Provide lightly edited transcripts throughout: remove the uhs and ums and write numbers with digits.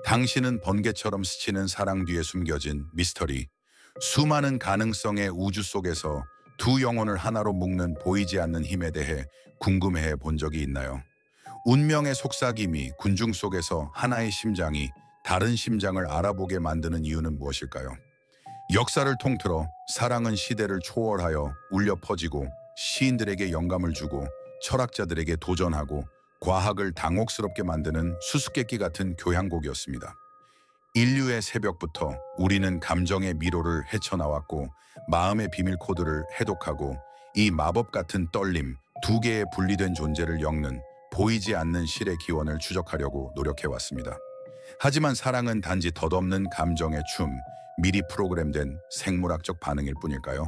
당신은 번개처럼 스치는 사랑 뒤에 숨겨진 미스터리, 수많은 가능성의 우주 속에서 두 영혼을 하나로 묶는 보이지 않는 힘에 대해 궁금해해 본 적이 있나요? 운명의 속삭임이 군중 속에서 하나의 심장이 다른 심장을 알아보게 만드는 이유는 무엇일까요? 역사를 통틀어 사랑은 시대를 초월하여 울려 퍼지고 시인들에게 영감을 주고 철학자들에게 도전하고 과학을 당혹스럽게 만드는 수수께끼 같은 교향곡이었습니다. 인류의 새벽부터 우리는 감정의 미로를 헤쳐나왔고 마음의 비밀 코드를 해독하고 이 마법 같은 떨림, 두 개의 분리된 존재를 엮는 보이지 않는 실의 기원을 추적하려고 노력해왔습니다. 하지만 사랑은 단지 덧없는 감정의 춤, 미리 프로그램된 생물학적 반응일 뿐일까요?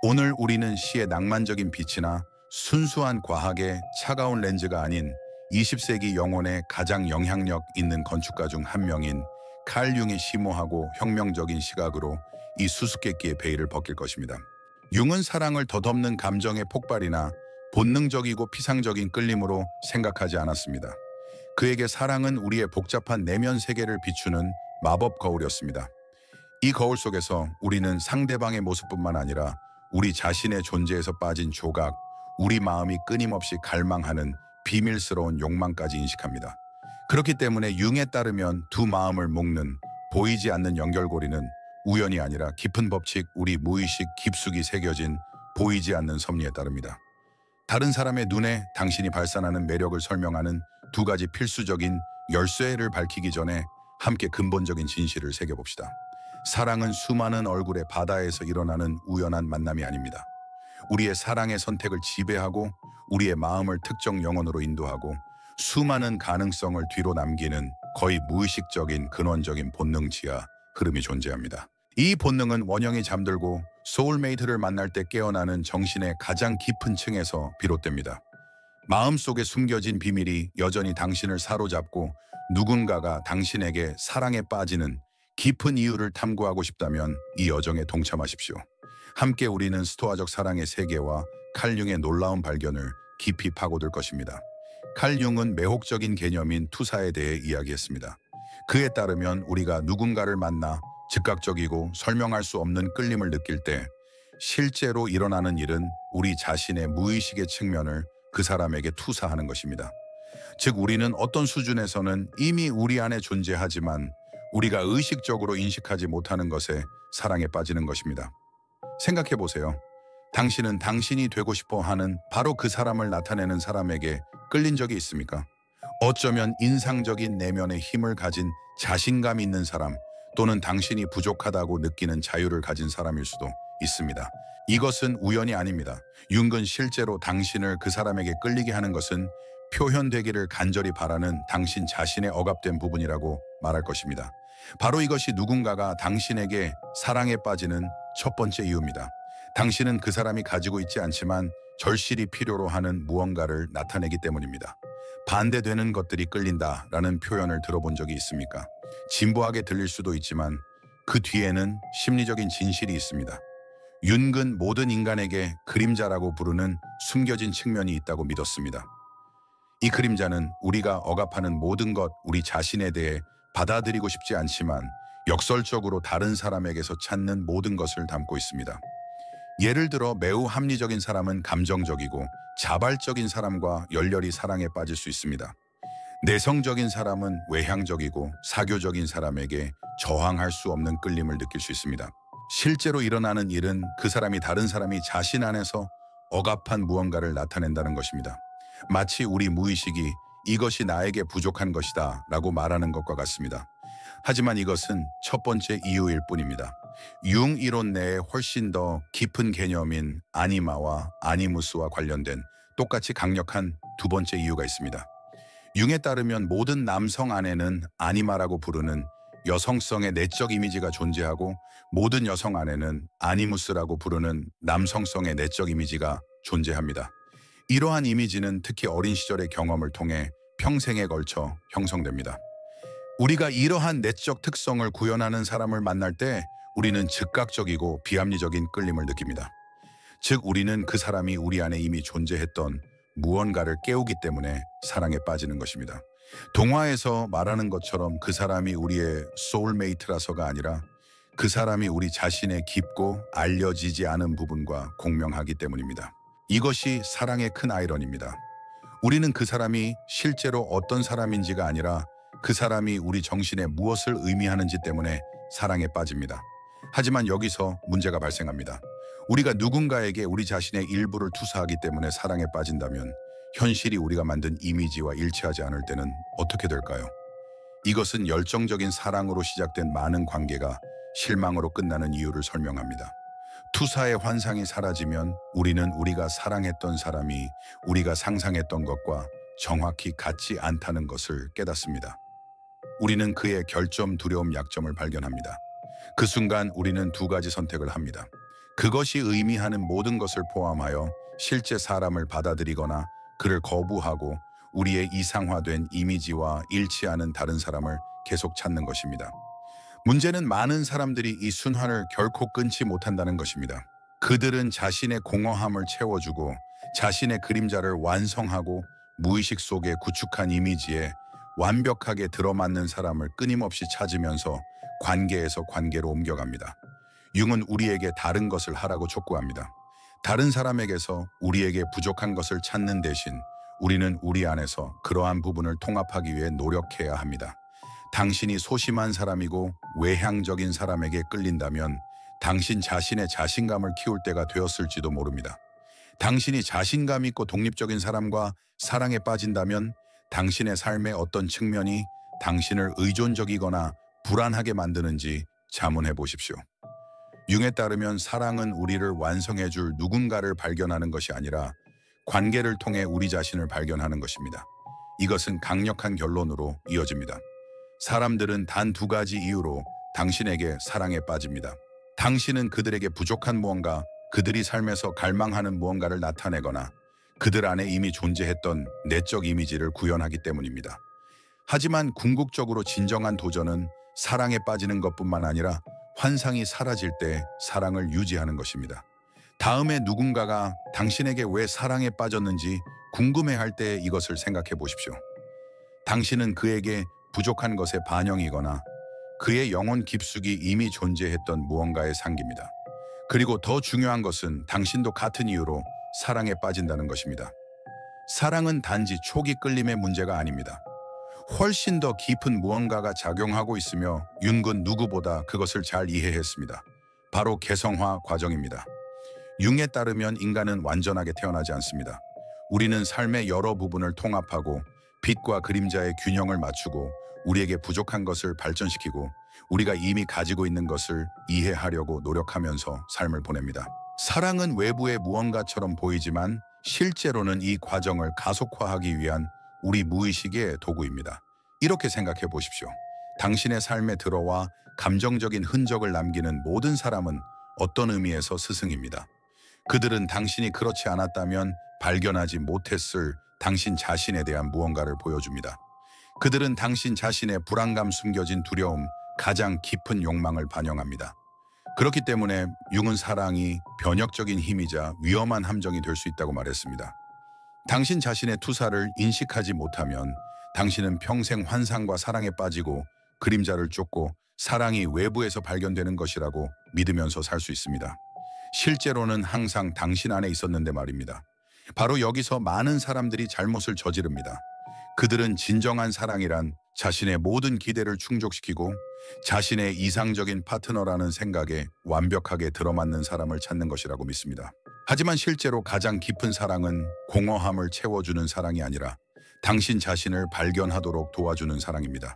오늘 우리는 시의 낭만적인 빛이나 순수한 과학의 차가운 렌즈가 아닌 20세기 영혼의 가장 영향력 있는 건축가 중 한 명인 칼 융의 심오하고 혁명적인 시각으로 이 수수께끼의 베일을 벗길 것입니다. 융은 사랑을 덧없는 감정의 폭발이나 본능적이고 피상적인 끌림으로 생각하지 않았습니다. 그에게 사랑은 우리의 복잡한 내면 세계를 비추는 마법 거울이었습니다. 이 거울 속에서 우리는 상대방의 모습뿐만 아니라 우리 자신의 존재에서 빠진 조각, 우리 마음이 끊임없이 갈망하는 비밀스러운 욕망까지 인식합니다. 그렇기 때문에 융에 따르면 두 마음을 묶는 보이지 않는 연결고리는 우연이 아니라 깊은 법칙, 우리 무의식 깊숙이 새겨진 보이지 않는 섭리에 따릅니다. 다른 사람의 눈에 당신이 발산하는 매력을 설명하는 두 가지 필수적인 열쇠를 밝히기 전에 함께 근본적인 진실을 새겨봅시다. 사랑은 수많은 얼굴의 바다에서 일어나는 우연한 만남이 아닙니다. 우리의 사랑의 선택을 지배하고 우리의 마음을 특정 영혼으로 인도하고 수많은 가능성을 뒤로 남기는 거의 무의식적인 근원적인 본능치하 흐름이 존재합니다. 이 본능은 원형이 잠들고 소울메이트를 만날 때 깨어나는 정신의 가장 깊은 층에서 비롯됩니다. 마음속에 숨겨진 비밀이 여전히 당신을 사로잡고 누군가가 당신에게 사랑에 빠지는 깊은 이유를 탐구하고 싶다면 이 여정에 동참하십시오. 함께 우리는 스토아적 사랑의 세계와 칼 융의 놀라운 발견을 깊이 파고들 것입니다. 칼 융은 매혹적인 개념인 투사에 대해 이야기했습니다. 그에 따르면 우리가 누군가를 만나 즉각적이고 설명할 수 없는 끌림을 느낄 때 실제로 일어나는 일은 우리 자신의 무의식의 측면을 그 사람에게 투사하는 것입니다. 즉 우리는 어떤 수준에서는 이미 우리 안에 존재하지만 우리가 의식적으로 인식하지 못하는 것에 사랑에 빠지는 것입니다. 생각해 보세요. 당신은 당신이 되고 싶어 하는 바로 그 사람을 나타내는 사람에게 끌린 적이 있습니까? 어쩌면 인상적인 내면의 힘을 가진 자신감 있는 사람 또는 당신이 부족하다고 느끼는 자유를 가진 사람일 수도 있습니다. 이것은 우연이 아닙니다. 융은 실제로 당신을 그 사람에게 끌리게 하는 것은 표현되기를 간절히 바라는 당신 자신의 억압된 부분이라고 말할 것입니다. 바로 이것이 누군가가 당신에게 사랑에 빠지는 첫 번째 이유입니다. 당신은 그 사람이 가지고 있지 않지만 절실히 필요로 하는 무언가를 나타내기 때문입니다. 반대되는 것들이 끌린다라는 표현을 들어본 적이 있습니까? 진부하게 들릴 수도 있지만 그 뒤에는 심리적인 진실이 있습니다. 융은 모든 인간에게 그림자라고 부르는 숨겨진 측면이 있다고 믿었습니다. 이 그림자는 우리가 억압하는 모든 것, 우리 자신에 대해 받아들이고 싶지 않지만 역설적으로 다른 사람에게서 찾는 모든 것을 담고 있습니다. 예를 들어 매우 합리적인 사람은 감정적이고 자발적인 사람과 열렬히 사랑에 빠질 수 있습니다. 내성적인 사람은 외향적이고 사교적인 사람에게 저항할 수 없는 끌림을 느낄 수 있습니다. 실제로 일어나는 일은 그 사람이 다른 사람이 자신 안에서 억압한 무언가를 나타낸다는 것입니다. 마치 우리 무의식이 이것이 나에게 부족한 것이다 라고 말하는 것과 같습니다. 하지만 이것은 첫 번째 이유일 뿐입니다. 융 이론 내에 훨씬 더 깊은 개념인 아니마와 아니무스와 관련된 똑같이 강력한 두 번째 이유가 있습니다. 융에 따르면 모든 남성 안에는 아니마라고 부르는 여성성의 내적 이미지가 존재하고 모든 여성 안에는 아니무스라고 부르는 남성성의 내적 이미지가 존재합니다. 이러한 이미지는 특히 어린 시절의 경험을 통해 평생에 걸쳐 형성됩니다. 우리가 이러한 내적 특성을 구현하는 사람을 만날 때 우리는 즉각적이고 비합리적인 끌림을 느낍니다. 즉 우리는 그 사람이 우리 안에 이미 존재했던 무언가를 깨우기 때문에 사랑에 빠지는 것입니다. 동화에서 말하는 것처럼 그 사람이 우리의 소울메이트라서가 아니라 그 사람이 우리 자신의 깊고 알려지지 않은 부분과 공명하기 때문입니다. 이것이 사랑의 큰 아이러니입니다. 우리는 그 사람이 실제로 어떤 사람인지가 아니라 그 사람이 우리 정신에 무엇을 의미하는지 때문에 사랑에 빠집니다. 하지만 여기서 문제가 발생합니다. 우리가 누군가에게 우리 자신의 일부를 투사하기 때문에 사랑에 빠진다면 현실이 우리가 만든 이미지와 일치하지 않을 때는 어떻게 될까요? 이것은 열정적인 사랑으로 시작된 많은 관계가 실망으로 끝나는 이유를 설명합니다. 투사의 환상이 사라지면 우리는 우리가 사랑했던 사람이 우리가 상상했던 것과 정확히 같지 않다는 것을 깨닫습니다. 우리는 그의 결점, 두려움, 약점을 발견합니다. 그 순간 우리는 두 가지 선택을 합니다. 그것이 의미하는 모든 것을 포함하여 실제 사람을 받아들이거나 그를 거부하고 우리의 이상화된 이미지와 일치하는 다른 사람을 계속 찾는 것입니다. 문제는 많은 사람들이 이 순환을 결코 끊지 못한다는 것입니다. 그들은 자신의 공허함을 채워주고 자신의 그림자를 완성하고 무의식 속에 구축한 이미지에 완벽하게 들어맞는 사람을 끊임없이 찾으면서 관계에서 관계로 옮겨갑니다. 융은 우리에게 다른 것을 하라고 촉구합니다. 다른 사람에게서 우리에게 부족한 것을 찾는 대신 우리는 우리 안에서 그러한 부분을 통합하기 위해 노력해야 합니다. 당신이 소심한 사람이고 외향적인 사람에게 끌린다면 당신 자신의 자신감을 키울 때가 되었을지도 모릅니다. 당신이 자신감 있고 독립적인 사람과 사랑에 빠진다면 당신의 삶의 어떤 측면이 당신을 의존적이거나 불안하게 만드는지 자문해 보십시오. 융에 따르면 사랑은 우리를 완성해줄 누군가를 발견하는 것이 아니라 관계를 통해 우리 자신을 발견하는 것입니다. 이것은 강력한 결론으로 이어집니다. 사람들은 단 두 가지 이유로 당신에게 사랑에 빠집니다. 당신은 그들에게 부족한 무언가, 그들이 삶에서 갈망하는 무언가를 나타내거나 그들 안에 이미 존재했던 내적 이미지를 구현하기 때문입니다. 하지만 궁극적으로 진정한 도전은 사랑에 빠지는 것뿐만 아니라 환상이 사라질 때 사랑을 유지하는 것입니다. 다음에 누군가가 당신에게 왜 사랑에 빠졌는지 궁금해할 때 이것을 생각해 보십시오. 당신은 그에게 부족한 것의 반영이거나 그의 영혼 깊숙이 이미 존재했던 무언가의 상기입니다. 그리고 더 중요한 것은 당신도 같은 이유로 사랑에 빠진다는 것입니다. 사랑은 단지 초기 끌림의 문제가 아닙니다. 훨씬 더 깊은 무언가가 작용하고 있으며 융은 누구보다 그것을 잘 이해했습니다. 바로 개성화 과정입니다. 융에 따르면 인간은 완전하게 태어나지 않습니다. 우리는 삶의 여러 부분을 통합하고 빛과 그림자의 균형을 맞추고 우리에게 부족한 것을 발전시키고 우리가 이미 가지고 있는 것을 이해하려고 노력하면서 삶을 보냅니다. 사랑은 외부의 무언가처럼 보이지만 실제로는 이 과정을 가속화하기 위한 우리 무의식의 도구입니다. 이렇게 생각해 보십시오. 당신의 삶에 들어와 감정적인 흔적을 남기는 모든 사람은 어떤 의미에서 스승입니다. 그들은 당신이 그렇지 않았다면 발견하지 못했을 당신 자신에 대한 무언가를 보여줍니다. 그들은 당신 자신의 불안감, 숨겨진 두려움, 가장 깊은 욕망을 반영합니다. 그렇기 때문에 융은 사랑이 변혁적인 힘이자 위험한 함정이 될 수 있다고 말했습니다. 당신 자신의 투사를 인식하지 못하면 당신은 평생 환상과 사랑에 빠지고 그림자를 쫓고 사랑이 외부에서 발견되는 것이라고 믿으면서 살 수 있습니다. 실제로는 항상 당신 안에 있었는데 말입니다. 바로 여기서 많은 사람들이 잘못을 저지릅니다. 그들은 진정한 사랑이란 자신의 모든 기대를 충족시키고 자신의 이상적인 파트너라는 생각에 완벽하게 들어맞는 사람을 찾는 것이라고 믿습니다. 하지만 실제로 가장 깊은 사랑은 공허함을 채워주는 사랑이 아니라 당신 자신을 발견하도록 도와주는 사랑입니다.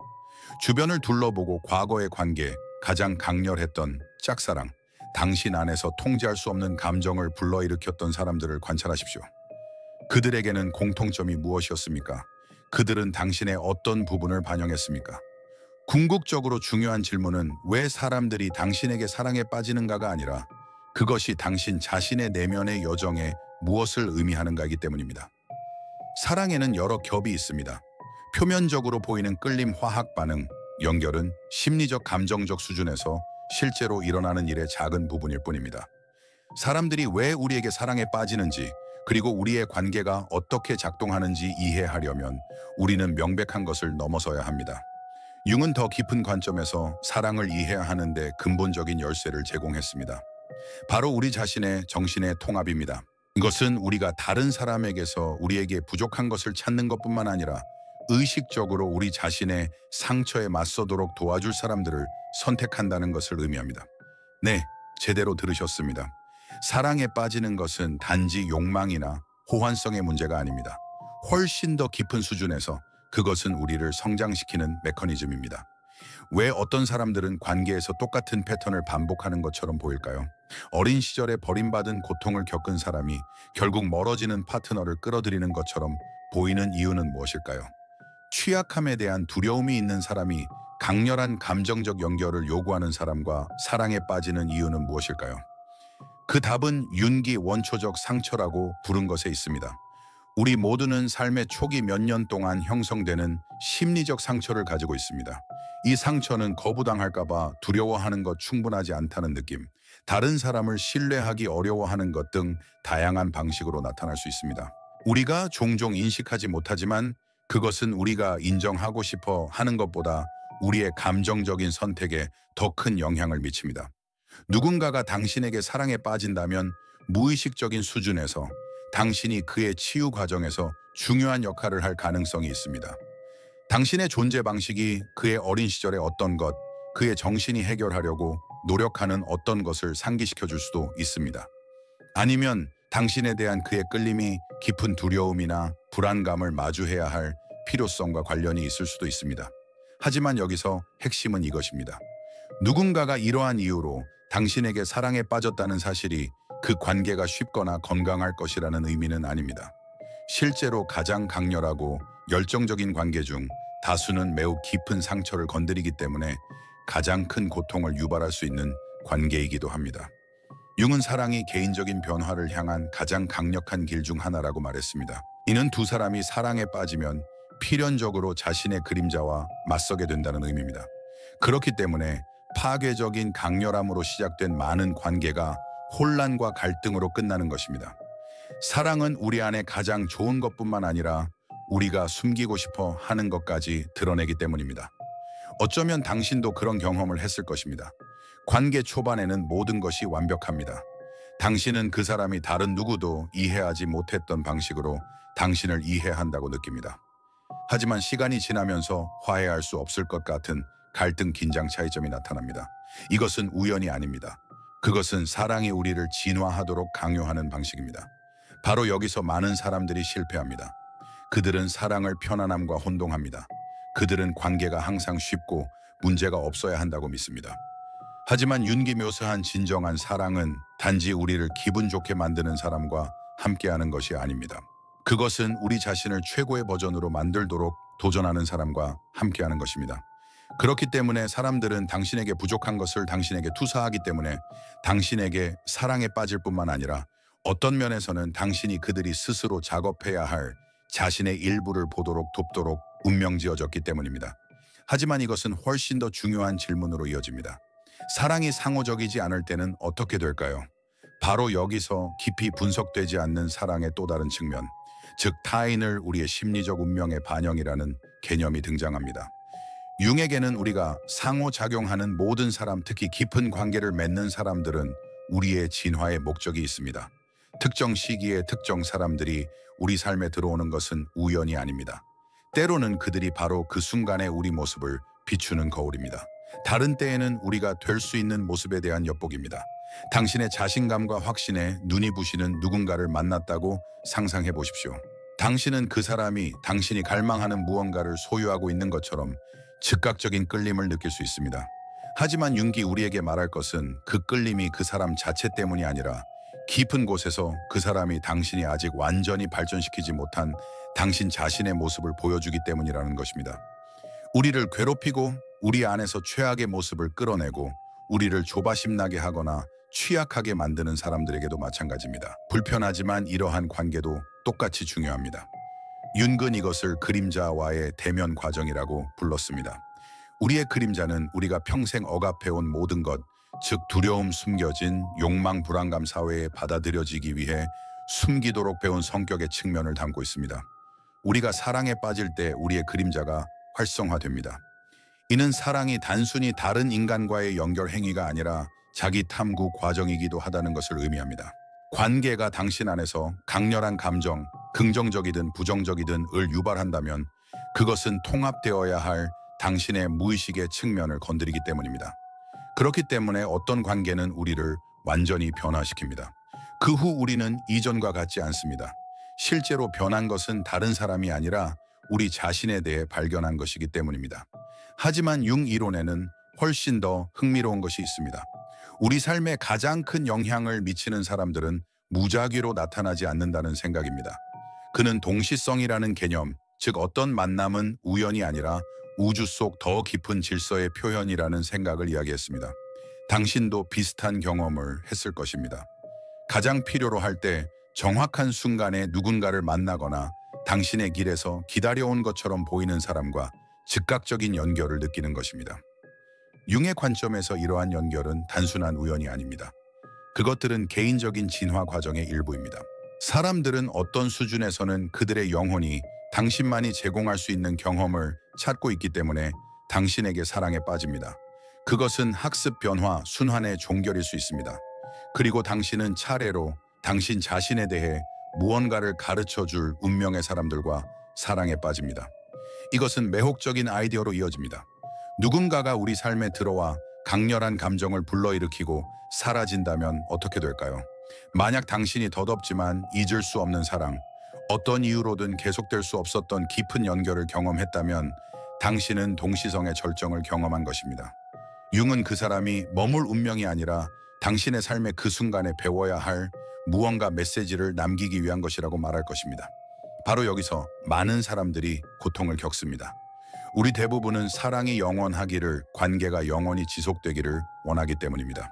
주변을 둘러보고 과거의 관계, 가장 강렬했던 짝사랑, 당신 안에서 통제할 수 없는 감정을 불러일으켰던 사람들을 관찰하십시오. 그들에게는 공통점이 무엇이었습니까? 그들은 당신의 어떤 부분을 반영했습니까? 궁극적으로 중요한 질문은 왜 사람들이 당신에게 사랑에 빠지는가가 아니라 그것이 당신 자신의 내면의 여정에 무엇을 의미하는가이기 때문입니다. 사랑에는 여러 겹이 있습니다. 표면적으로 보이는 끌림, 화학 반응, 연결은 심리적, 감정적 수준에서 실제로 일어나는 일의 작은 부분일 뿐입니다. 사람들이 왜 우리에게 사랑에 빠지는지, 그리고 우리의 관계가 어떻게 작동하는지 이해하려면 우리는 명백한 것을 넘어서야 합니다. 융은 더 깊은 관점에서 사랑을 이해하는 데 근본적인 열쇠를 제공했습니다. 바로 우리 자신의 정신의 통합입니다. 이것은 우리가 다른 사람에게서 우리에게 부족한 것을 찾는 것뿐만 아니라 의식적으로 우리 자신의 상처에 맞서도록 도와줄 사람들을 선택한다는 것을 의미합니다. 네, 제대로 들으셨습니다. 사랑에 빠지는 것은 단지 욕망이나 호환성의 문제가 아닙니다. 훨씬 더 깊은 수준에서 그것은 우리를 성장시키는 메커니즘입니다. 왜 어떤 사람들은 관계에서 똑같은 패턴을 반복하는 것처럼 보일까요? 어린 시절에 버림받은 고통을 겪은 사람이 결국 멀어지는 파트너를 끌어들이는 것처럼 보이는 이유는 무엇일까요? 취약함에 대한 두려움이 있는 사람이 강렬한 감정적 연결을 요구하는 사람과 사랑에 빠지는 이유는 무엇일까요? 그 답은 윤기 원초적 상처라고 부른 것에 있습니다. 우리 모두는 삶의 초기 몇 년 동안 형성되는 심리적 상처를 가지고 있습니다. 이 상처는 거부당할까봐 두려워하는 것 충분하지 않다는 느낌, 다른 사람을 신뢰하기 어려워하는 것 등 다양한 방식으로 나타날 수 있습니다. 우리가 종종 인식하지 못하지만 그것은 우리가 인정하고 싶어 하는 것보다 우리의 감정적인 선택에 더 큰 영향을 미칩니다. 누군가가 당신에게 사랑에 빠진다면 무의식적인 수준에서 당신이 그의 치유 과정에서 중요한 역할을 할 가능성이 있습니다. 당신의 존재 방식이 그의 어린 시절의 어떤 것, 그의 정신이 해결하려고 노력하는 어떤 것을 상기시켜 줄 수도 있습니다. 아니면 당신에 대한 그의 끌림이 깊은 두려움이나 불안감을 마주해야 할 필요성과 관련이 있을 수도 있습니다. 하지만 여기서 핵심은 이것입니다. 누군가가 이러한 이유로 당신에게 사랑에 빠졌다는 사실이 그 관계가 쉽거나 건강할 것이라는 의미는 아닙니다. 실제로 가장 강렬하고 열정적인 관계 중 다수는 매우 깊은 상처를 건드리기 때문에 가장 큰 고통을 유발할 수 있는 관계이기도 합니다. 융은 사랑이 개인적인 변화를 향한 가장 강력한 길 중 하나라고 말했습니다. 이는 두 사람이 사랑에 빠지면 필연적으로 자신의 그림자와 맞서게 된다는 의미입니다. 그렇기 때문에 파괴적인 강렬함으로 시작된 많은 관계가 혼란과 갈등으로 끝나는 것입니다. 사랑은 우리 안에 가장 좋은 것뿐만 아니라 우리가 숨기고 싶어 하는 것까지 드러내기 때문입니다. 어쩌면 당신도 그런 경험을 했을 것입니다. 관계 초반에는 모든 것이 완벽합니다. 당신은 그 사람이 다른 누구도 이해하지 못했던 방식으로 당신을 이해한다고 느낍니다. 하지만 시간이 지나면서 화해할 수 없을 것 같은 갈등, 긴장 차이점이 나타납니다. 이것은 우연이 아닙니다. 그것은 사랑이 우리를 진화하도록 강요하는 방식입니다. 바로 여기서 많은 사람들이 실패합니다. 그들은 사랑을 편안함과 혼동합니다. 그들은 관계가 항상 쉽고 문제가 없어야 한다고 믿습니다. 하지만 윤기 묘사한 진정한 사랑은 단지 우리를 기분 좋게 만드는 사람과 함께하는 것이 아닙니다. 그것은 우리 자신을 최고의 버전으로 만들도록 도전하는 사람과 함께하는 것입니다. 그렇기 때문에 사람들은 당신에게 부족한 것을 당신에게 투사하기 때문에 당신에게 사랑에 빠질 뿐만 아니라 어떤 면에서는 당신이 그들이 스스로 작업해야 할 자신의 일부를 보도록 돕도록 운명지어졌기 때문입니다. 하지만 이것은 훨씬 더 중요한 질문으로 이어집니다. 사랑이 상호적이지 않을 때는 어떻게 될까요? 바로 여기서 깊이 분석되지 않는 사랑의 또 다른 측면, 즉 타인을 우리의 심리적 운명의 반영이라는 개념이 등장합니다. 융에게는 우리가 상호작용하는 모든 사람, 특히 깊은 관계를 맺는 사람들은 우리의 진화의 목적이 있습니다. 특정 시기에 특정 사람들이 우리 삶에 들어오는 것은 우연이 아닙니다. 때로는 그들이 바로 그 순간의 우리 모습을 비추는 거울입니다. 다른 때에는 우리가 될 수 있는 모습에 대한 엿보기입니다. 당신의 자신감과 확신에 눈이 부시는 누군가를 만났다고 상상해 보십시오. 당신은 그 사람이 당신이 갈망하는 무언가를 소유하고 있는 것처럼 즉각적인 끌림을 느낄 수 있습니다. 하지만 융기 우리에게 말할 것은 그 끌림이 그 사람 자체 때문이 아니라 깊은 곳에서 그 사람이 당신이 아직 완전히 발전시키지 못한 당신 자신의 모습을 보여주기 때문이라는 것입니다. 우리를 괴롭히고 우리 안에서 최악의 모습을 끌어내고 우리를 조바심나게 하거나 취약하게 만드는 사람들에게도 마찬가지입니다. 불편하지만 이러한 관계도 똑같이 중요합니다. 윤근 이것을 그림자와의 대면 과정이라고 불렀습니다. 우리의 그림자는 우리가 평생 억압해온 모든 것, 즉 두려움, 숨겨진 욕망, 불안감 사회에 받아들여지기 위해 숨기도록 배운 성격의 측면을 담고 있습니다. 우리가 사랑에 빠질 때 우리의 그림자가 활성화됩니다. 이는 사랑이 단순히 다른 인간과의 연결 행위가 아니라 자기 탐구 과정이기도 하다는 것을 의미합니다. 관계가 당신 안에서 강렬한 감정, 긍정적이든 부정적이든 을 유발한다면 그것은 통합되어야 할 당신의 무의식의 측면을 건드리기 때문입니다. 그렇기 때문에 어떤 관계는 우리를 완전히 변화시킵니다. 그 후 우리는 이전과 같지 않습니다. 실제로 변한 것은 다른 사람이 아니라 우리 자신에 대해 발견한 것이기 때문입니다. 하지만 융 이론에는 훨씬 더 흥미로운 것이 있습니다. 우리 삶에 가장 큰 영향을 미치는 사람들은 무작위로 나타나지 않는다는 생각입니다. 그는 동시성이라는 개념, 즉 어떤 만남은 우연이 아니라 우주 속 더 깊은 질서의 표현이라는 생각을 이야기했습니다. 당신도 비슷한 경험을 했을 것입니다. 가장 필요로 할 때 정확한 순간에 누군가를 만나거나 당신의 길에서 기다려온 것처럼 보이는 사람과 즉각적인 연결을 느끼는 것입니다. 융의 관점에서 이러한 연결은 단순한 우연이 아닙니다. 그것들은 개인적인 진화 과정의 일부입니다. 사람들은 어떤 수준에서는 그들의 영혼이 당신만이 제공할 수 있는 경험을 찾고 있기 때문에 당신에게 사랑에 빠집니다. 그것은 학습 변화, 순환의 종결일 수 있습니다. 그리고 당신은 차례로 당신 자신에 대해 무언가를 가르쳐줄 운명의 사람들과 사랑에 빠집니다. 이것은 매혹적인 아이디어로 이어집니다. 누군가가 우리 삶에 들어와 강렬한 감정을 불러일으키고 사라진다면 어떻게 될까요? 만약 당신이 덧없지만 잊을 수 없는 사랑, 어떤 이유로든 계속될 수 없었던 깊은 연결을 경험했다면 당신은 동시성의 절정을 경험한 것입니다. 융은 그 사람이 머물 운명이 아니라 당신의 삶의 그 순간에 배워야 할 무언가 메시지를 남기기 위한 것이라고 말할 것입니다. 바로 여기서 많은 사람들이 고통을 겪습니다. 우리 대부분은 사랑이 영원하기를, 관계가 영원히 지속되기를 원하기 때문입니다.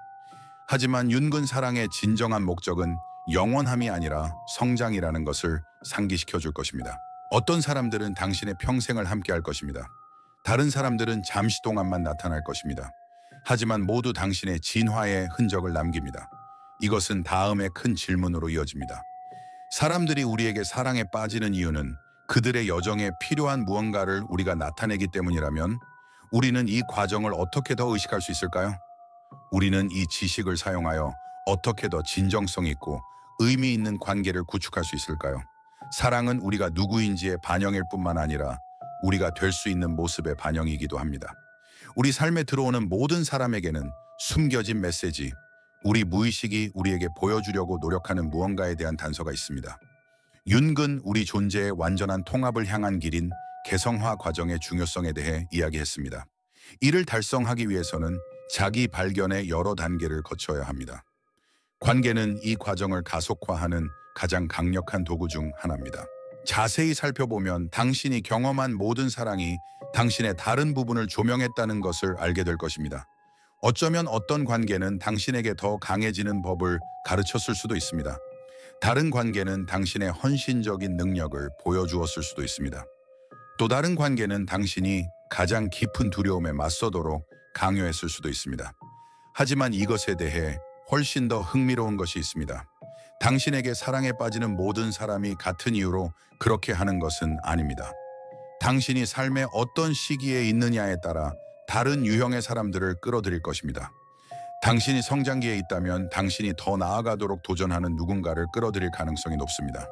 하지만 윤근 사랑의 진정한 목적은 영원함이 아니라 성장이라는 것을 상기시켜 줄 것입니다. 어떤 사람들은 당신의 평생을 함께할 것입니다. 다른 사람들은 잠시 동안만 나타날 것입니다. 하지만 모두 당신의 진화의 흔적을 남깁니다. 이것은 다음의 큰 질문으로 이어집니다. 사람들이 우리에게 사랑에 빠지는 이유는 그들의 여정에 필요한 무언가를 우리가 나타내기 때문이라면 우리는 이 과정을 어떻게 더 의식할 수 있을까요? 우리는 이 지식을 사용하여 어떻게 더 진정성 있고 의미 있는 관계를 구축할 수 있을까요? 사랑은 우리가 누구인지의 반영일 뿐만 아니라 우리가 될 수 있는 모습의 반영이기도 합니다. 우리 삶에 들어오는 모든 사람에게는 숨겨진 메시지, 우리 무의식이 우리에게 보여주려고 노력하는 무언가에 대한 단서가 있습니다. 윤근 우리 존재의 완전한 통합을 향한 길인 개성화 과정의 중요성에 대해 이야기했습니다. 이를 달성하기 위해서는 자기 발견의 여러 단계를 거쳐야 합니다. 관계는 이 과정을 가속화하는 가장 강력한 도구 중 하나입니다. 자세히 살펴보면 당신이 경험한 모든 사랑이 당신의 다른 부분을 조명했다는 것을 알게 될 것입니다. 어쩌면 어떤 관계는 당신에게 더 강해지는 법을 가르쳤을 수도 있습니다. 다른 관계는 당신의 헌신적인 능력을 보여주었을 수도 있습니다. 또 다른 관계는 당신이 가장 깊은 두려움에 맞서도록 강요했을 수도 있습니다. 하지만 이것에 대해 훨씬 더 흥미로운 것이 있습니다. 당신에게 사랑에 빠지는 모든 사람이 같은 이유로 그렇게 하는 것은 아닙니다. 당신이 삶의 어떤 시기에 있느냐에 따라 다른 유형의 사람들을 끌어들일 것입니다. 당신이 성장기에 있다면 당신이 더 나아가도록 도전하는 누군가를 끌어들일 가능성이 높습니다.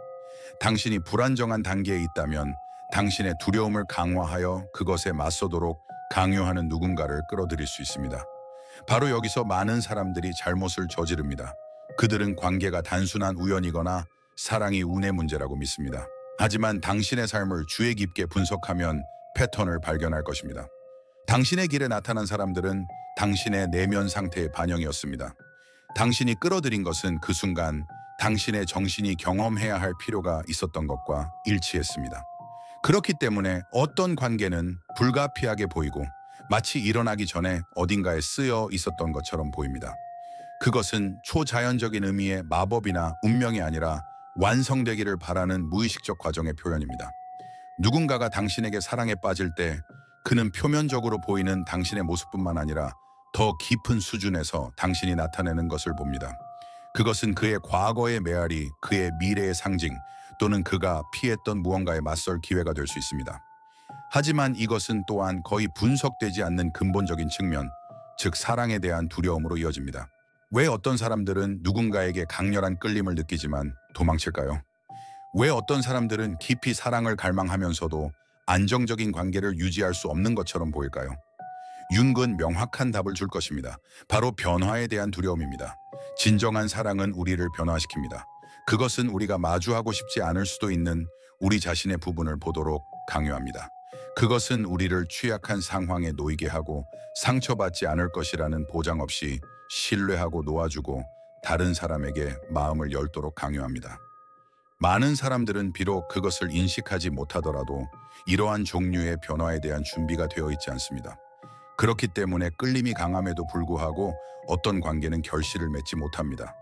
당신이 불안정한 단계에 있다면 당신의 두려움을 강화하여 그것에 맞서도록 강요하는 누군가를 끌어들일 수 있습니다. 바로 여기서 많은 사람들이 잘못을 저지릅니다. 그들은 관계가 단순한 우연이거나 사랑이 운의 문제라고 믿습니다. 하지만 당신의 삶을 주의 깊게 분석하면 패턴을 발견할 것입니다. 당신의 길에 나타난 사람들은 당신의 내면 상태의 반영이었습니다. 당신이 끌어들인 것은 그 순간 당신의 정신이 경험해야 할 필요가 있었던 것과 일치했습니다. 그렇기 때문에 어떤 관계는 불가피하게 보이고 마치 일어나기 전에 어딘가에 쓰여 있었던 것처럼 보입니다. 그것은 초자연적인 의미의 마법이나 운명이 아니라 완성되기를 바라는 무의식적 과정의 표현입니다. 누군가가 당신에게 사랑에 빠질 때 그는 표면적으로 보이는 당신의 모습뿐만 아니라 더 깊은 수준에서 당신이 나타내는 것을 봅니다. 그것은 그의 과거의 메아리, 그의 미래의 상징, 또는 그가 피했던 무언가에 맞설 기회가 될 수 있습니다. 하지만 이것은 또한 거의 분석되지 않는 근본적인 측면, 즉 사랑에 대한 두려움으로 이어집니다. 왜 어떤 사람들은 누군가에게 강렬한 끌림을 느끼지만 도망칠까요? 왜 어떤 사람들은 깊이 사랑을 갈망하면서도 안정적인 관계를 유지할 수 없는 것처럼 보일까요? 윤근 명확한 답을 줄 것입니다. 바로 변화에 대한 두려움입니다. 진정한 사랑은 우리를 변화시킵니다. 그것은 우리가 마주하고 싶지 않을 수도 있는 우리 자신의 부분을 보도록 강요합니다. 그것은 우리를 취약한 상황에 놓이게 하고 상처받지 않을 것이라는 보장 없이 신뢰하고 놓아주고 다른 사람에게 마음을 열도록 강요합니다. 많은 사람들은 비록 그것을 인식하지 못하더라도 이러한 종류의 변화에 대한 준비가 되어 있지 않습니다. 그렇기 때문에 끌림이 강함에도 불구하고 어떤 관계는 결실을 맺지 못합니다.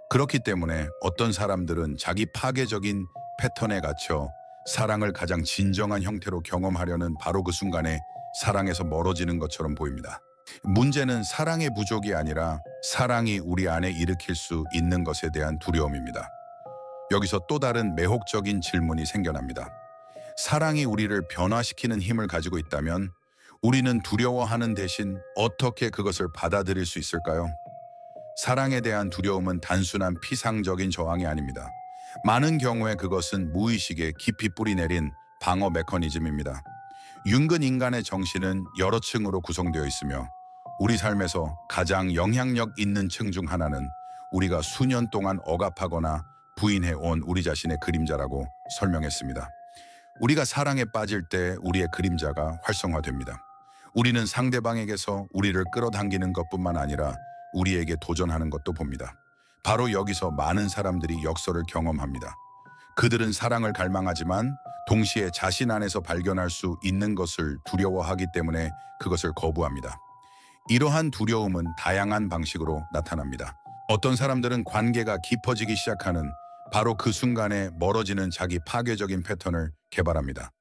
그렇기 때문에 어떤 사람들은 자기 파괴적인 패턴에 갇혀 사랑을 가장 진정한 형태로 경험하려는 바로 그 순간에 사랑에서 멀어지는 것처럼 보입니다. 문제는 사랑의 부족이 아니라 사랑이 우리 안에 일으킬 수 있는 것에 대한 두려움입니다. 여기서 또 다른 매혹적인 질문이 생겨납니다. 사랑이 우리를 변화시키는 힘을 가지고 있다면 우리는 두려워하는 대신 어떻게 그것을 받아들일 수 있을까요? 사랑에 대한 두려움은 단순한 피상적인 저항이 아닙니다. 많은 경우에 그것은 무의식에 깊이 뿌리내린 방어 메커니즘입니다. 윤근 인간의 정신은 여러 층으로 구성되어 있으며 우리 삶에서 가장 영향력 있는 층 중 하나는 우리가 수년 동안 억압하거나 부인해온 우리 자신의 그림자라고 설명했습니다. 우리가 사랑에 빠질 때 우리의 그림자가 활성화됩니다. 우리는 상대방에게서 우리를 끌어당기는 것뿐만 아니라 우리에게 도전하는 것도 봅니다. 바로 여기서 많은 사람들이 역설을 경험합니다. 그들은 사랑을 갈망하지만 동시에 자신 안에서 발견할 수 있는 것을 두려워하기 때문에 그것을 거부합니다. 이러한 두려움은 다양한 방식으로 나타납니다. 어떤 사람들은 관계가 깊어지기 시작하는 바로 그 순간에 멀어지는 자기 파괴적인 패턴을 개발합니다.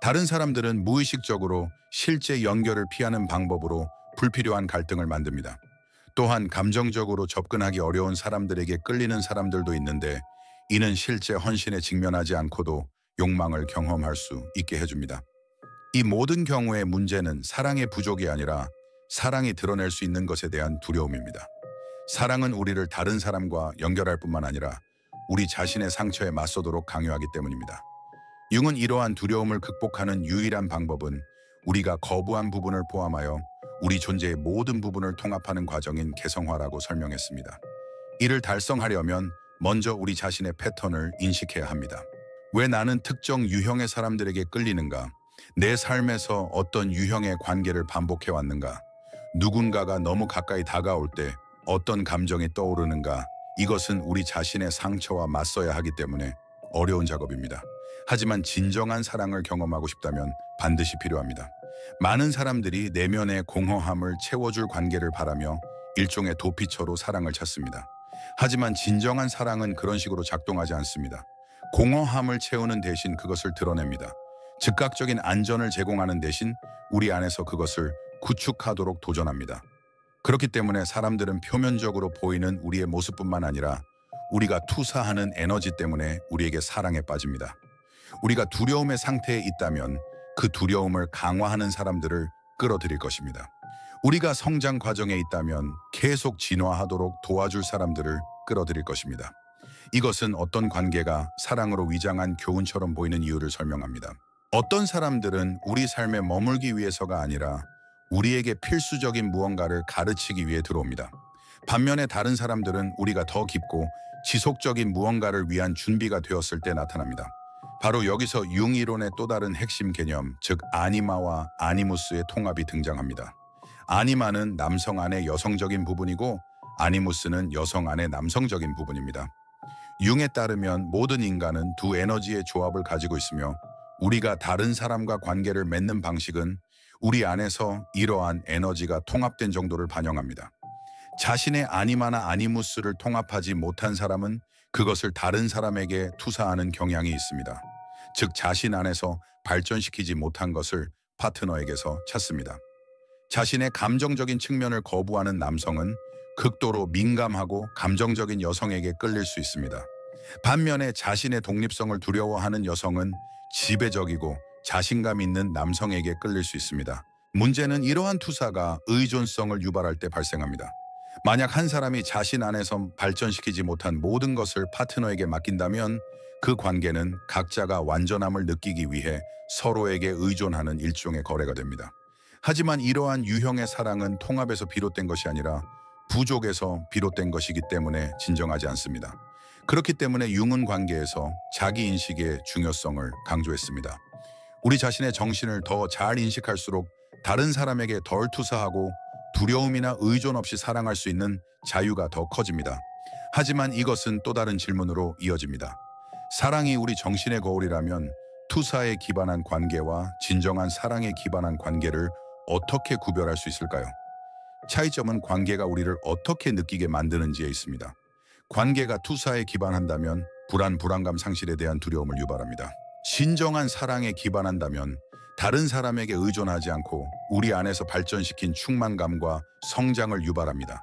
다른 사람들은 무의식적으로 실제 연결을 피하는 방법으로 불필요한 갈등을 만듭니다. 또한 감정적으로 접근하기 어려운 사람들에게 끌리는 사람들도 있는데 이는 실제 헌신에 직면하지 않고도 욕망을 경험할 수 있게 해줍니다. 이 모든 경우의 문제는 사랑의 부족이 아니라 사랑이 드러낼 수 있는 것에 대한 두려움입니다. 사랑은 우리를 다른 사람과 연결할 뿐만 아니라 우리 자신의 상처에 맞서도록 강요하기 때문입니다. 융은 이러한 두려움을 극복하는 유일한 방법은 우리가 거부한 부분을 포함하여 우리 존재의 모든 부분을 통합하는 과정인 개성화라고 설명했습니다. 이를 달성하려면 먼저 우리 자신의 패턴을 인식해야 합니다. 왜 나는 특정 유형의 사람들에게 끌리는가? 내 삶에서 어떤 유형의 관계를 반복해왔는가? 누군가가 너무 가까이 다가올 때 어떤 감정이 떠오르는가? 이것은 우리 자신의 상처와 맞서야 하기 때문에 어려운 작업입니다. 하지만 진정한 사랑을 경험하고 싶다면 반드시 필요합니다. 많은 사람들이 내면의 공허함을 채워줄 관계를 바라며 일종의 도피처로 사랑을 찾습니다. 하지만 진정한 사랑은 그런 식으로 작동하지 않습니다. 공허함을 채우는 대신 그것을 드러냅니다. 즉각적인 안전을 제공하는 대신 우리 안에서 그것을 구축하도록 도전합니다. 그렇기 때문에 사람들은 표면적으로 보이는 우리의 모습뿐만 아니라 우리가 투사하는 에너지 때문에 우리에게 사랑에 빠집니다. 우리가 두려움의 상태에 있다면 그 두려움을 강화하는 사람들을 끌어들일 것입니다. 우리가 성장 과정에 있다면 계속 진화하도록 도와줄 사람들을 끌어들일 것입니다. 이것은 어떤 관계가 사랑으로 위장한 교훈처럼 보이는 이유를 설명합니다. 어떤 사람들은 우리 삶에 머물기 위해서가 아니라 우리에게 필수적인 무언가를 가르치기 위해 들어옵니다. 반면에 다른 사람들은 우리가 더 깊고 지속적인 무언가를 위한 준비가 되었을 때 나타납니다. 바로 여기서 융 이론의 또 다른 핵심 개념, 즉 아니마와 아니무스의 통합이 등장합니다. 아니마는 남성 안의 여성적인 부분이고 아니무스는 여성 안의 남성적인 부분입니다. 융에 따르면 모든 인간은 두 에너지의 조합을 가지고 있으며 우리가 다른 사람과 관계를 맺는 방식은 우리 안에서 이러한 에너지가 통합된 정도를 반영합니다. 자신의 아니마나 아니무스를 통합하지 못한 사람은 그것을 다른 사람에게 투사하는 경향이 있습니다. 즉 자신 안에서 발전시키지 못한 것을 파트너에게서 찾습니다. 자신의 감정적인 측면을 거부하는 남성은 극도로 민감하고 감정적인 여성에게 끌릴 수 있습니다. 반면에 자신의 독립성을 두려워하는 여성은 지배적이고 자신감 있는 남성에게 끌릴 수 있습니다. 문제는 이러한 투사가 의존성을 유발할 때 발생합니다. 만약 한 사람이 자신 안에서 발전시키지 못한 모든 것을 파트너에게 맡긴다면 그 관계는 각자가 완전함을 느끼기 위해 서로에게 의존하는 일종의 거래가 됩니다. 하지만 이러한 유형의 사랑은 통합에서 비롯된 것이 아니라 부족에서 비롯된 것이기 때문에 진정하지 않습니다. 그렇기 때문에 융은 관계에서 자기인식의 중요성을 강조했습니다. 우리 자신의 정신을 더 잘 인식할수록 다른 사람에게 덜 투사하고 두려움이나 의존 없이 사랑할 수 있는 자유가 더 커집니다. 하지만 이것은 또 다른 질문으로 이어집니다. 사랑이 우리 정신의 거울이라면 투사에 기반한 관계와 진정한 사랑에 기반한 관계를 어떻게 구별할 수 있을까요? 차이점은 관계가 우리를 어떻게 느끼게 만드는지에 있습니다. 관계가 투사에 기반한다면 불안감 상실에 대한 두려움을 유발합니다. 진정한 사랑에 기반한다면 다른 사람에게 의존하지 않고 우리 안에서 발전시킨 충만감과 성장을 유발합니다.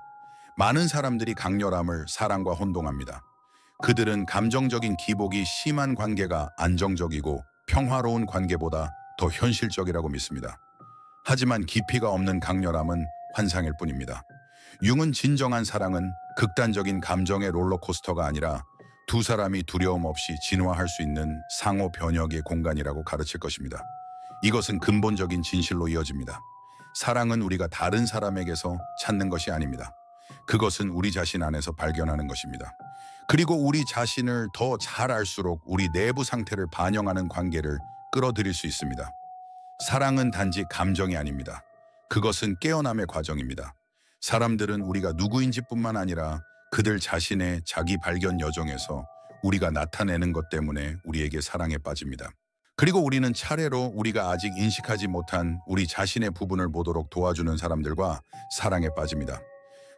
많은 사람들이 강렬함을 사랑과 혼동합니다. 그들은 감정적인 기복이 심한 관계가 안정적이고 평화로운 관계보다 더 현실적이라고 믿습니다. 하지만 깊이가 없는 강렬함은 환상일 뿐입니다. 융은 진정한 사랑은 극단적인 감정의 롤러코스터가 아니라 두 사람이 두려움 없이 진화할 수 있는 상호 변혁의 공간이라고 가르칠 것입니다. 이것은 근본적인 진실로 이어집니다. 사랑은 우리가 다른 사람에게서 찾는 것이 아닙니다. 그것은 우리 자신 안에서 발견하는 것입니다. 그리고 우리 자신을 더 잘 알수록 우리 내부 상태를 반영하는 관계를 끌어들일 수 있습니다. 사랑은 단지 감정이 아닙니다. 그것은 깨어남의 과정입니다. 사람들은 우리가 누구인지 뿐만 아니라 그들 자신의 자기 발견 여정에서 우리가 나타내는 것 때문에 우리에게 사랑에 빠집니다. 그리고 우리는 차례로 우리가 아직 인식하지 못한 우리 자신의 부분을 보도록 도와주는 사람들과 사랑에 빠집니다.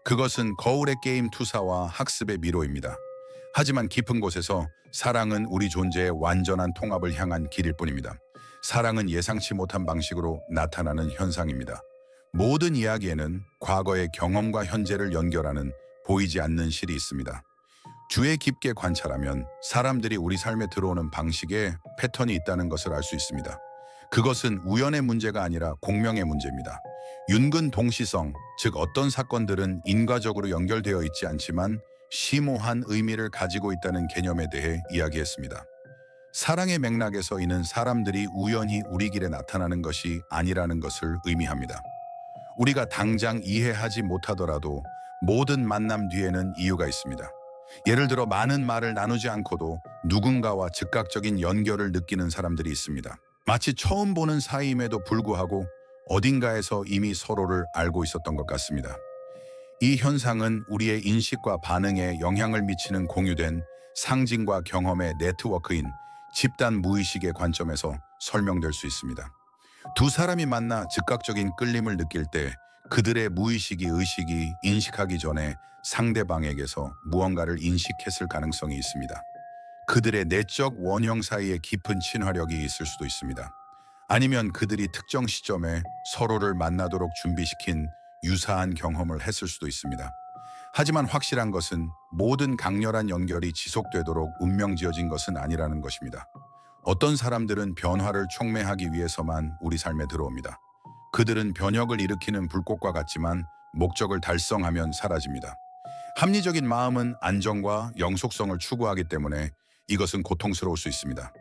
그것은 거울의 게임 투사와 학습의 미로입니다. 하지만 깊은 곳에서 사랑은 우리 존재의 완전한 통합을 향한 길일 뿐입니다. 사랑은 예상치 못한 방식으로 나타나는 현상입니다. 모든 이야기에는 과거의 경험과 현재를 연결하는 보이지 않는 실이 있습니다. 주의 깊게 관찰하면 사람들이 우리 삶에 들어오는 방식에 패턴이 있다는 것을 알 수 있습니다. 그것은 우연의 문제가 아니라 공명의 문제입니다. 윤근 동시성, 즉 어떤 사건들은 인과적으로 연결되어 있지 않지만 심오한 의미를 가지고 있다는 개념에 대해 이야기했습니다. 사랑의 맥락에서 이는 사람들이 우연히 우리 길에 나타나는 것이 아니라는 것을 의미합니다. 우리가 당장 이해하지 못하더라도 모든 만남 뒤에는 이유가 있습니다. 예를 들어 많은 말을 나누지 않고도 누군가와 즉각적인 연결을 느끼는 사람들이 있습니다. 마치 처음 보는 사이임에도 불구하고 어딘가에서 이미 서로를 알고 있었던 것 같습니다. 이 현상은 우리의 인식과 반응에 영향을 미치는 공유된 상징과 경험의 네트워크인 집단 무의식의 관점에서 설명될 수 있습니다. 두 사람이 만나 즉각적인 끌림을 느낄 때 그들의 무의식이 의식이 인식하기 전에 상대방에게서 무언가를 인식했을 가능성이 있습니다. 그들의 내적 원형 사이에 깊은 친화력이 있을 수도 있습니다. 아니면 그들이 특정 시점에 서로를 만나도록 준비시킨 유사한 경험을 했을 수도 있습니다. 하지만 확실한 것은 모든 강렬한 연결이 지속되도록 운명지어진 것은 아니라는 것입니다. 어떤 사람들은 변화를 촉매하기 위해서만 우리 삶에 들어옵니다. 그들은 변혁을 일으키는 불꽃과 같지만 목적을 달성하면 사라집니다. 합리적인 마음은 안정과 영속성을 추구하기 때문에 이것은 고통스러울 수 있습니다.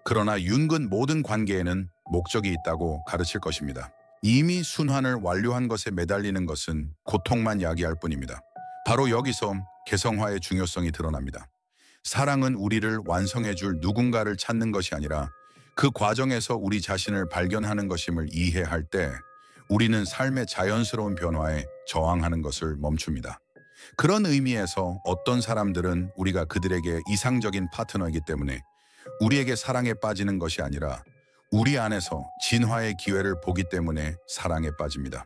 그러나 윤근 모든 관계에는 목적이 있다고 가르칠 것입니다. 이미 순환을 완료한 것에 매달리는 것은 고통만 야기할 뿐입니다. 바로 여기서 개성화의 중요성이 드러납니다. 사랑은 우리를 완성해줄 누군가를 찾는 것이 아니라 그 과정에서 우리 자신을 발견하는 것임을 이해할 때 우리는 삶의 자연스러운 변화에 저항하는 것을 멈춥니다. 그런 의미에서 어떤 사람들은 우리가 그들에게 이상적인 파트너이기 때문에 우리에게 사랑에 빠지는 것이 아니라 우리 안에서 진화의 기회를 보기 때문에 사랑에 빠집니다.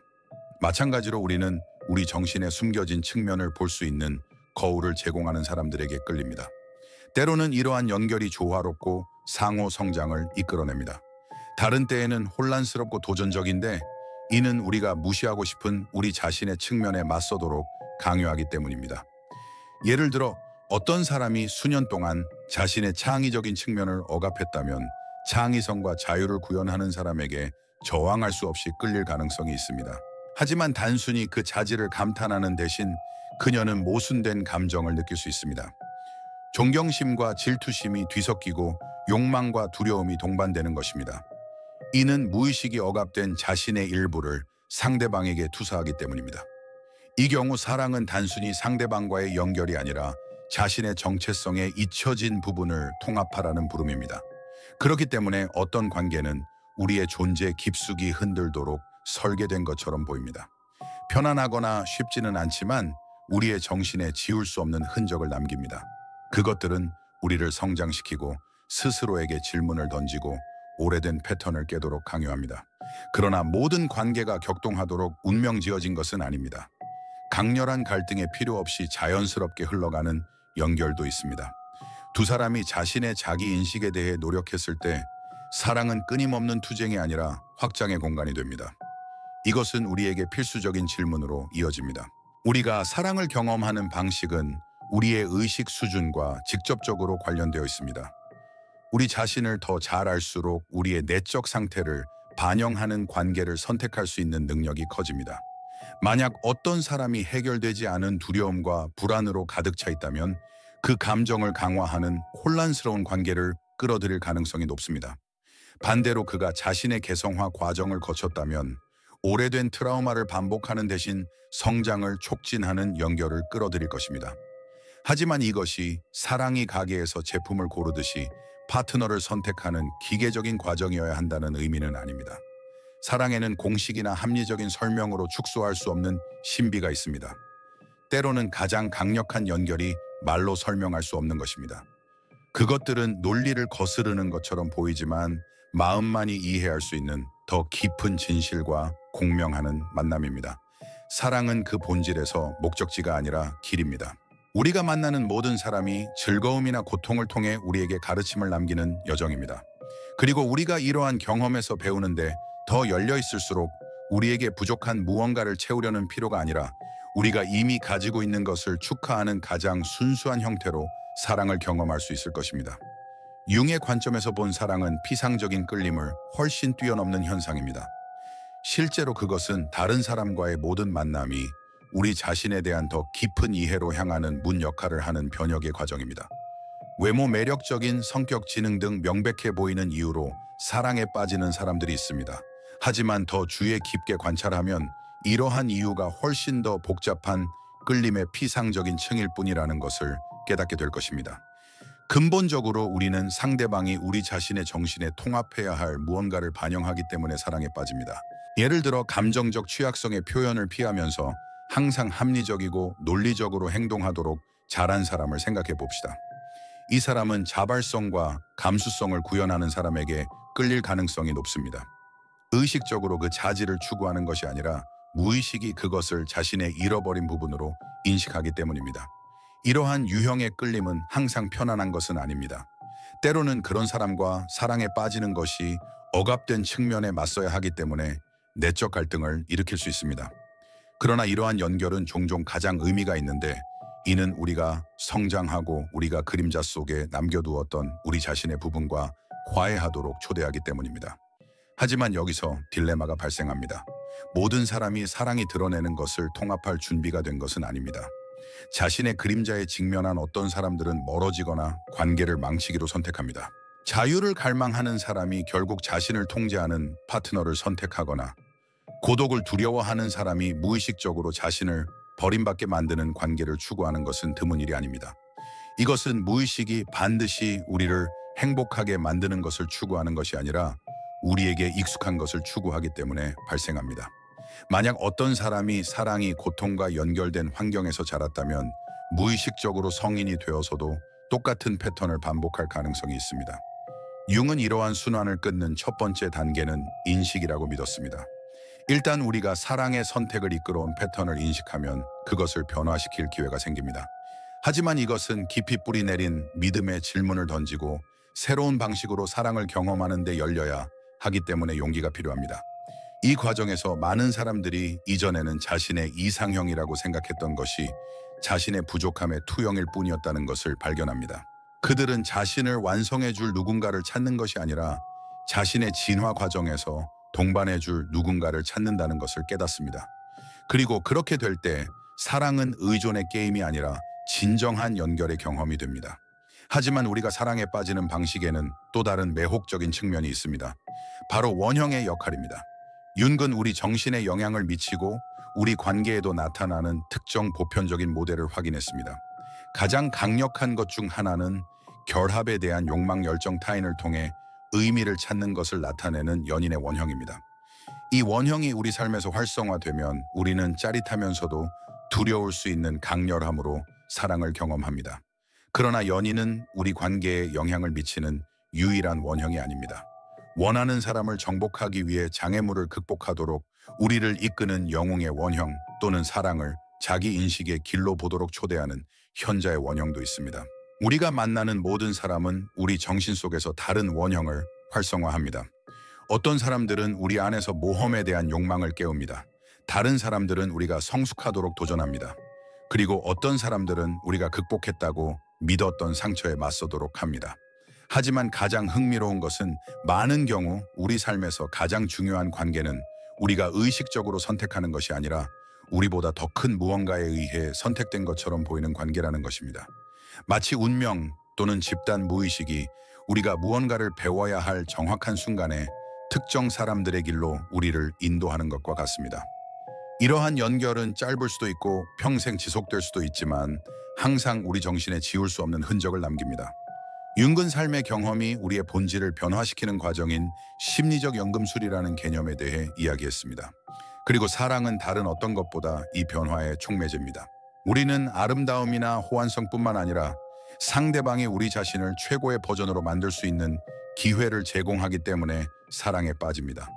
마찬가지로 우리는 우리 정신에 숨겨진 측면을 볼 수 있는 거울을 제공하는 사람들에게 끌립니다. 때로는 이러한 연결이 조화롭고 상호 성장을 이끌어냅니다. 다른 때에는 혼란스럽고 도전적인데 이는 우리가 무시하고 싶은 우리 자신의 측면에 맞서도록 강요하기 때문입니다. 예를 들어 어떤 사람이 수년 동안 자신의 창의적인 측면을 억압했다면 창의성과 자유를 구현하는 사람에게 저항할 수 없이 끌릴 가능성이 있습니다. 하지만 단순히 그 자질을 감탄하는 대신 그녀는 모순된 감정을 느낄 수 있습니다. 존경심과 질투심이 뒤섞이고 욕망과 두려움이 동반되는 것입니다. 이는 무의식이 억압된 자신의 일부를 상대방에게 투사하기 때문입니다. 이 경우 사랑은 단순히 상대방과의 연결이 아니라 자신의 정체성에 잊혀진 부분을 통합하라는 부름입니다. 그렇기 때문에 어떤 관계는 우리의 존재 깊숙이 흔들도록 설계된 것처럼 보입니다. 편안하거나 쉽지는 않지만 우리의 정신에 지울 수 없는 흔적을 남깁니다. 그것들은 우리를 성장시키고 스스로에게 질문을 던지고 오래된 패턴을 깨도록 강요합니다. 그러나 모든 관계가 격동하도록 운명 지어진 것은 아닙니다. 강렬한 갈등에 필요 없이 자연스럽게 흘러가는 연결도 있습니다. 두 사람이 자신의 자기 인식에 대해 노력했을 때 사랑은 끊임없는 투쟁이 아니라 확장의 공간이 됩니다. 이것은 우리에게 필수적인 질문으로 이어집니다. 우리가 사랑을 경험하는 방식은 우리의 의식 수준과 직접적으로 관련되어 있습니다. 우리 자신을 더 잘 알수록 우리의 내적 상태를 반영하는 관계를 선택할 수 있는 능력이 커집니다. 만약 어떤 사람이 해결되지 않은 두려움과 불안으로 가득 차 있다면 그 감정을 강화하는 혼란스러운 관계를 끌어들일 가능성이 높습니다. 반대로 그가 자신의 개성화 과정을 거쳤다면 오래된 트라우마를 반복하는 대신 성장을 촉진하는 연결을 끌어들일 것입니다. 하지만 이것이 사랑이 가게에서 제품을 고르듯이 파트너를 선택하는 기계적인 과정이어야 한다는 의미는 아닙니다. 사랑에는 공식이나 합리적인 설명으로 축소할 수 없는 신비가 있습니다. 때로는 가장 강력한 연결이 말로 설명할 수 없는 것입니다. 그것들은 논리를 거스르는 것처럼 보이지만 마음만이 이해할 수 있는 더 깊은 진실과 공명하는 만남입니다. 사랑은 그 본질에서 목적지가 아니라 길입니다. 우리가 만나는 모든 사람이 즐거움이나 고통을 통해 우리에게 가르침을 남기는 여정입니다. 그리고 우리가 이러한 경험에서 배우는데 더 열려 있을수록 우리에게 부족한 무언가를 채우려는 필요가 아니라 우리가 이미 가지고 있는 것을 축하하는 가장 순수한 형태로 사랑을 경험할 수 있을 것입니다. 융의 관점에서 본 사랑은 피상적인 끌림을 훨씬 뛰어넘는 현상입니다. 실제로 그것은 다른 사람과의 모든 만남이 우리 자신에 대한 더 깊은 이해로 향하는 문 역할을 하는 변혁의 과정입니다. 외모 매력적인 성격 지능 등 명백해 보이는 이유로 사랑에 빠지는 사람들이 있습니다. 하지만 더 주의 깊게 관찰하면 이러한 이유가 훨씬 더 복잡한 끌림의 피상적인 층일 뿐이라는 것을 깨닫게 될 것입니다. 근본적으로 우리는 상대방이 우리 자신의 정신에 통합해야 할 무언가를 반영하기 때문에 사랑에 빠집니다. 예를 들어 감정적 취약성의 표현을 피하면서 항상 합리적이고 논리적으로 행동하도록 잘한 사람을 생각해 봅시다. 이 사람은 자발성과 감수성을 구현하는 사람에게 끌릴 가능성이 높습니다. 의식적으로 그 자질을 추구하는 것이 아니라 무의식이 그것을 자신의 잃어버린 부분으로 인식하기 때문입니다. 이러한 유형의 끌림은 항상 편안한 것은 아닙니다. 때로는 그런 사람과 사랑에 빠지는 것이 억압된 측면에 맞서야 하기 때문에 내적 갈등을 일으킬 수 있습니다. 그러나 이러한 연결은 종종 가장 의미가 있는데 이는 우리가 성장하고 우리가 그림자 속에 남겨두었던 우리 자신의 부분과 화해하도록 초대하기 때문입니다. 하지만 여기서 딜레마가 발생합니다. 모든 사람이 사랑이 드러내는 것을 통합할 준비가 된 것은 아닙니다. 자신의 그림자에 직면한 어떤 사람들은 멀어지거나 관계를 망치기로 선택합니다. 자유를 갈망하는 사람이 결국 자신을 통제하는 파트너를 선택하거나 고독을 두려워하는 사람이 무의식적으로 자신을 버림받게 만드는 관계를 추구하는 것은 드문 일이 아닙니다. 이것은 무의식이 반드시 우리를 행복하게 만드는 것을 추구하는 것이 아니라 우리에게 익숙한 것을 추구하기 때문에 발생합니다. 만약 어떤 사람이 사랑이 고통과 연결된 환경에서 자랐다면 무의식적으로 성인이 되어서도 똑같은 패턴을 반복할 가능성이 있습니다. 융은 이러한 순환을 끊는 첫 번째 단계는 인식이라고 믿었습니다. 일단 우리가 사랑의 선택을 이끌어온 패턴을 인식하면 그것을 변화시킬 기회가 생깁니다. 하지만 이것은 깊이 뿌리 내린 믿음의 질문을 던지고 새로운 방식으로 사랑을 경험하는 데 열려야 하기 때문에 용기가 필요합니다. 이 과정에서 많은 사람들이 이전에는 자신의 이상형이라고 생각했던 것이 자신의 부족함의 투영일 뿐이었다는 것을 발견합니다. 그들은 자신을 완성해 줄 누군가를 찾는 것이 아니라 자신의 진화 과정에서 동반해 줄 누군가를 찾는다는 것을 깨닫습니다. 그리고 그렇게 될 때 사랑은 의존의 게임이 아니라 진정한 연결의 경험이 됩니다. 하지만 우리가 사랑에 빠지는 방식에는 또 다른 매혹적인 측면이 있습니다. 바로 원형의 역할입니다. 윤근 우리 정신에 영향을 미치고 우리 관계에도 나타나는 특정 보편적인 모델을 확인했습니다. 가장 강력한 것 중 하나는 결합에 대한 욕망 열정 타인을 통해 의미를 찾는 것을 나타내는 연인의 원형입니다. 이 원형이 우리 삶에서 활성화되면 우리는 짜릿하면서도 두려울 수 있는 강렬함으로 사랑을 경험합니다. 그러나 연인은 우리 관계에 영향을 미치는 유일한 원형이 아닙니다. 원하는 사람을 정복하기 위해 장애물을 극복하도록 우리를 이끄는 영웅의 원형 또는 사랑을 자기 인식의 길로 보도록 초대하는 현자의 원형도 있습니다. 우리가 만나는 모든 사람은 우리 정신 속에서 다른 원형을 활성화합니다. 어떤 사람들은 우리 안에서 모험에 대한 욕망을 깨웁니다. 다른 사람들은 우리가 성숙하도록 도전합니다. 그리고 어떤 사람들은 우리가 극복했다고 믿었던 상처에 맞서도록 합니다. 하지만 가장 흥미로운 것은 많은 경우 우리 삶에서 가장 중요한 관계는 우리가 의식적으로 선택하는 것이 아니라 우리보다 더 큰 무언가에 의해 선택된 것처럼 보이는 관계라는 것입니다. 마치 운명 또는 집단 무의식이 우리가 무언가를 배워야 할 정확한 순간에 특정 사람들의 길로 우리를 인도하는 것과 같습니다. 이러한 연결은 짧을 수도 있고 평생 지속될 수도 있지만 항상 우리 정신에 지울 수 없는 흔적을 남깁니다. 윤근 삶의 경험이 우리의 본질을 변화시키는 과정인 심리적 연금술이라는 개념에 대해 이야기했습니다. 그리고 사랑은 다른 어떤 것보다 이 변화의 촉매제입니다. 우리는 아름다움이나 호환성뿐만 아니라 상대방이 우리 자신을 최고의 버전으로 만들 수 있는 기회를 제공하기 때문에 사랑에 빠집니다.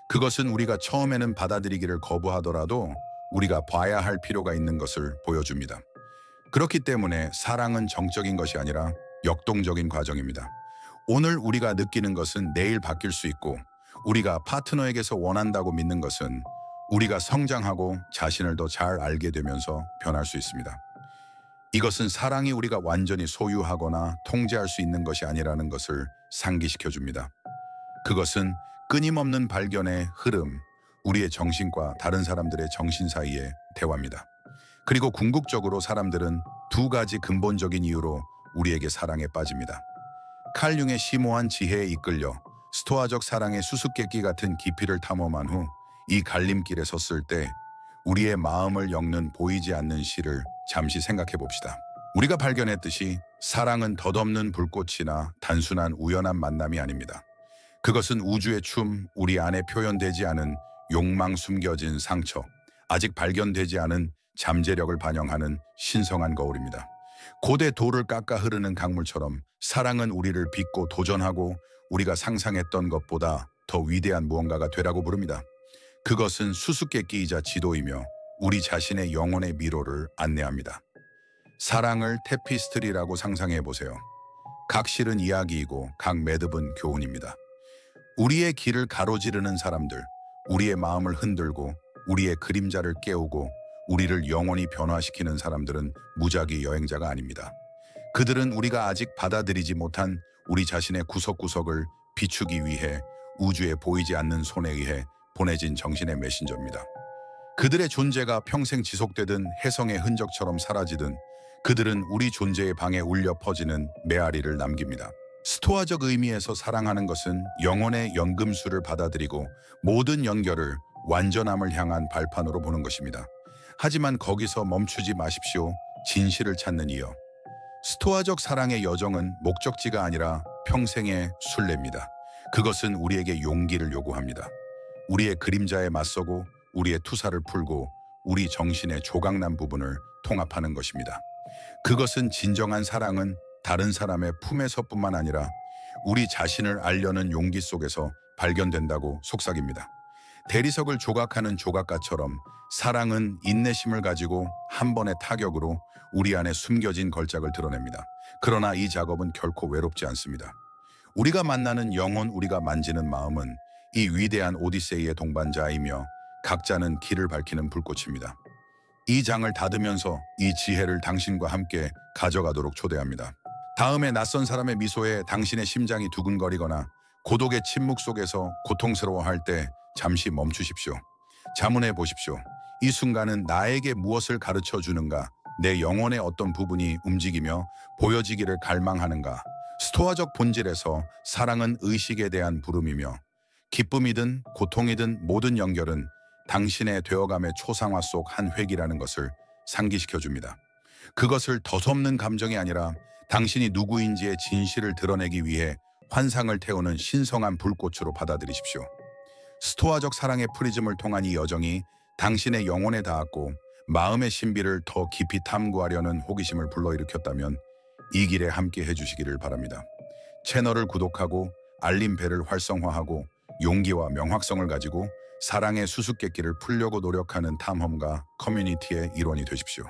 그것은 우리가 처음에는 받아들이기를 거부하더라도 우리가 봐야 할 필요가 있는 것을 보여줍니다. 그렇기 때문에 사랑은 정적인 것이 아니라 역동적인 과정입니다. 오늘 우리가 느끼는 것은 내일 바뀔 수 있고 우리가 파트너에게서 원한다고 믿는 것은 우리가 성장하고 자신을 더 잘 알게 되면서 변할 수 있습니다. 이것은 사랑이 우리가 완전히 소유하거나 통제할 수 있는 것이 아니라는 것을 상기시켜줍니다. 그것은 끊임없는 발견의 흐름, 우리의 정신과 다른 사람들의 정신 사이의 대화입니다. 그리고 궁극적으로 사람들은 두 가지 근본적인 이유로 우리에게 사랑에 빠집니다. 칼 융의 심오한 지혜에 이끌려 스토아적 사랑의 수수께끼 같은 깊이를 탐험한 후 이 갈림길에 섰을 때 우리의 마음을 엮는 보이지 않는 실을 잠시 생각해 봅시다. 우리가 발견했듯이 사랑은 덧없는 불꽃이나 단순한 우연한 만남이 아닙니다. 그것은 우주의 춤, 우리 안에 표현되지 않은 욕망 숨겨진 상처, 아직 발견되지 않은 잠재력을 반영하는 신성한 거울입니다. 고대 돌을 깎아 흐르는 강물처럼 사랑은 우리를 빚고 도전하고 우리가 상상했던 것보다 더 위대한 무언가가 되라고 부릅니다. 그것은 수수께끼이자 지도이며 우리 자신의 영혼의 미로를 안내합니다. 사랑을 테피스트리라고 상상해 보세요. 각 실은 이야기이고 각 매듭은 교훈입니다. 우리의 길을 가로지르는 사람들, 우리의 마음을 흔들고 우리의 그림자를 깨우고 우리를 영원히 변화시키는 사람들은 무작위 여행자가 아닙니다. 그들은 우리가 아직 받아들이지 못한 우리 자신의 구석구석을 비추기 위해 우주에 보이지 않는 손에 의해 보내진 정신의 메신저입니다. 그들의 존재가 평생 지속되든 혜성의 흔적처럼 사라지든 그들은 우리 존재의 방에 울려 퍼지는 메아리를 남깁니다. 스토아적 의미에서 사랑하는 것은 영혼의 연금술을 받아들이고 모든 연결을 완전함을 향한 발판으로 보는 것입니다. 하지만 거기서 멈추지 마십시오. 진실을 찾는 이여. 스토아적 사랑의 여정은 목적지가 아니라 평생의 순례입니다. 그것은 우리에게 용기를 요구합니다. 우리의 그림자에 맞서고 우리의 투사를 풀고 우리 정신의 조각난 부분을 통합하는 것입니다. 그것은 진정한 사랑은 다른 사람의 품에서뿐만 아니라 우리 자신을 알려는 용기 속에서 발견된다고 속삭입니다. 대리석을 조각하는 조각가처럼 사랑은 인내심을 가지고 한 번의 타격으로 우리 안에 숨겨진 걸작을 드러냅니다. 그러나 이 작업은 결코 외롭지 않습니다. 우리가 만나는 영혼, 우리가 만지는 마음은 이 위대한 오디세이의 동반자이며 각자는 길을 밝히는 불꽃입니다. 이 장을 닫으면서 이 지혜를 당신과 함께 가져가도록 초대합니다. 다음에 낯선 사람의 미소에 당신의 심장이 두근거리거나 고독의 침묵 속에서 고통스러워할 때 잠시 멈추십시오. 자문해 보십시오. 이 순간은 나에게 무엇을 가르쳐 주는가? 내 영혼의 어떤 부분이 움직이며 보여지기를 갈망하는가? 스토아적 본질에서 사랑은 의식에 대한 부름이며 기쁨이든 고통이든 모든 연결은 당신의 되어감의 초상화 속 한 획이라는 것을 상기시켜 줍니다. 그것을 더섭는 감정이 아니라 당신이 누구인지의 진실을 드러내기 위해 환상을 태우는 신성한 불꽃으로 받아들이십시오. 스토아적 사랑의 프리즘을 통한 이 여정이 당신의 영혼에 닿았고 마음의 신비를 더 깊이 탐구하려는 호기심을 불러일으켰다면 이 길에 함께 해주시기를 바랍니다. 채널을 구독하고 알림벨을 활성화하고 용기와 명확성을 가지고 사랑의 수수께끼를 풀려고 노력하는 탐험가 커뮤니티의 일원이 되십시오.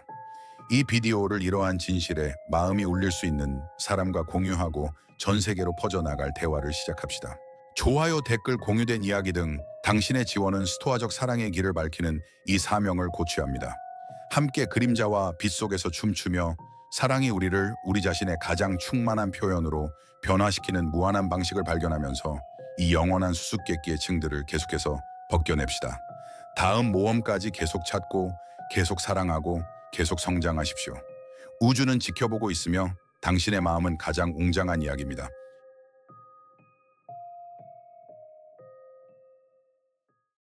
이 비디오를 이러한 진실에 마음이 울릴 수 있는 사람과 공유하고 전 세계로 퍼져나갈 대화를 시작합시다. 좋아요, 댓글, 공유된 이야기 등 당신의 지원은 스토아적 사랑의 길을 밝히는 이 사명을 고취합니다. 함께 그림자와 빛 속에서 춤추며 사랑이 우리를 우리 자신의 가장 충만한 표현으로 변화시키는 무한한 방식을 발견하면서 이 영원한 수수께끼의 층들을 계속해서 벗겨냅시다. 다음 모험까지 계속 찾고 계속 사랑하고 계속 성장하십시오. 우주는 지켜보고 있으며 당신의 마음은 가장 웅장한 이야기입니다.